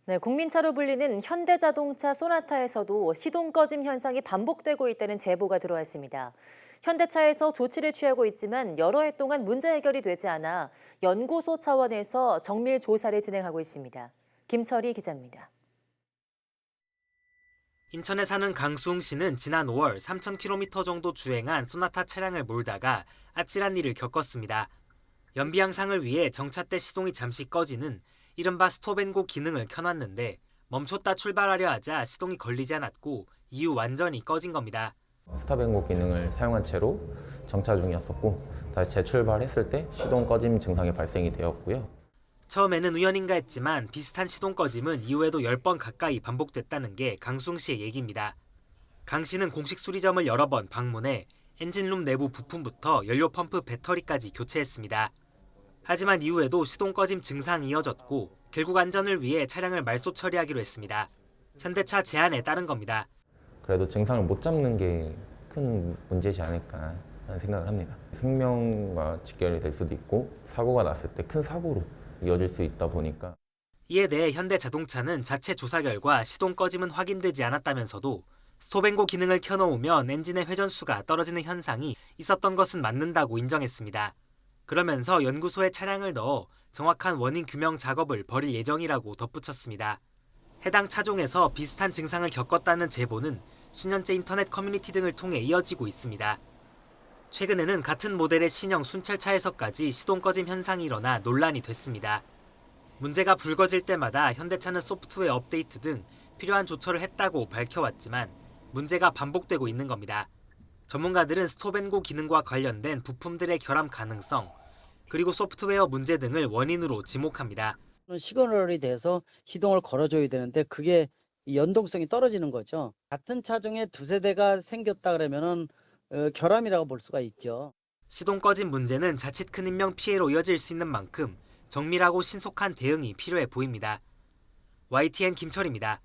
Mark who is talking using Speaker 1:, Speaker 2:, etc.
Speaker 1: 네, 국민차로 불리는 현대자동차 소나타에서도 시동 꺼짐 현상이 반복되고 있다는 제보가 들어왔습니다. 현대차에서 조치를 취하고 있지만 여러 해 동안 문제 해결이 되지 않아 연구소 차원에서 정밀 조사를 진행하고 있습니다. 김철희 기자입니다.
Speaker 2: 인천에 사는 강수웅 씨는 지난 5월 3,000km 정도 주행한 소나타 차량을 몰다가 아찔한 일을 겪었습니다. 연비 향상을 위해 정차 때 시동이 잠시 꺼지는 이른바 스톱앤고 기능을 켜놨는데 멈췄다 출발하려 하자 시동이 걸리지 않았고 이후 완전히 꺼진 겁니다.
Speaker 3: 스탑앤고 기능을 사용한 채로 정차 중이었었고 다시 재출발했을 때 시동 꺼짐 증상이 발생이 되었고요.
Speaker 2: 처음에는 우연인가 했지만 비슷한 시동 꺼짐은 이후에도 10번 가까이 반복됐다는 게 강수웅 씨의 얘기입니다. 강 씨는 공식 수리점을 여러 번 방문해 엔진룸 내부 부품부터 연료 펌프 배터리까지 교체했습니다. 하지만 이후에도 시동 꺼짐 증상이 이어졌고 결국 안전을 위해 차량을 말소 처리하기로 했습니다. 현대차 제안에 따른 겁니다.
Speaker 3: 그래도 증상을 못 잡는 게 큰 문제지 않을까 하는 생각을 합니다. 생명과 직결이 될 수도 있고 사고가 났을 때 큰 사고로 이어질 수 있다 보니까
Speaker 2: 이에 대해 현대자동차는 자체 조사 결과 시동 꺼짐은 확인되지 않았다면서도 스톱앤고 기능을 켜놓으면 엔진의 회전수가 떨어지는 현상이 있었던 것은 맞는다고 인정했습니다. 그러면서 연구소에 차량을 넣어 정확한 원인 규명 작업을 벌일 예정이라고 덧붙였습니다. 해당 차종에서 비슷한 증상을 겪었다는 제보는 수년째 인터넷 커뮤니티 등을 통해 이어지고 있습니다. 최근에는 같은 모델의 신형 순찰차에서까지 시동 꺼짐 현상이 일어나 논란이 됐습니다. 문제가 불거질 때마다 현대차는 소프트웨어 업데이트 등 필요한 조처를 했다고 밝혀왔지만 문제가 반복되고 있는 겁니다. 전문가들은 스톱앤고 기능과 관련된 부품들의 결함 가능성, 그리고 소프트웨어 문제 등을 원인으로 지목합니다.
Speaker 4: 시그널이 돼서 시동을 걸어줘야 되는데 그게 이 연동성이 떨어지는 거죠. 같은 차종에 두세 대가 생겼다 그러면은 결함이라고 볼 수가 있죠.
Speaker 2: 시동 꺼짐 문제는 자칫 큰 인명 피해로 이어질 수 있는 만큼 정밀하고 신속한 대응이 필요해 보입니다. YTN 김철입니다.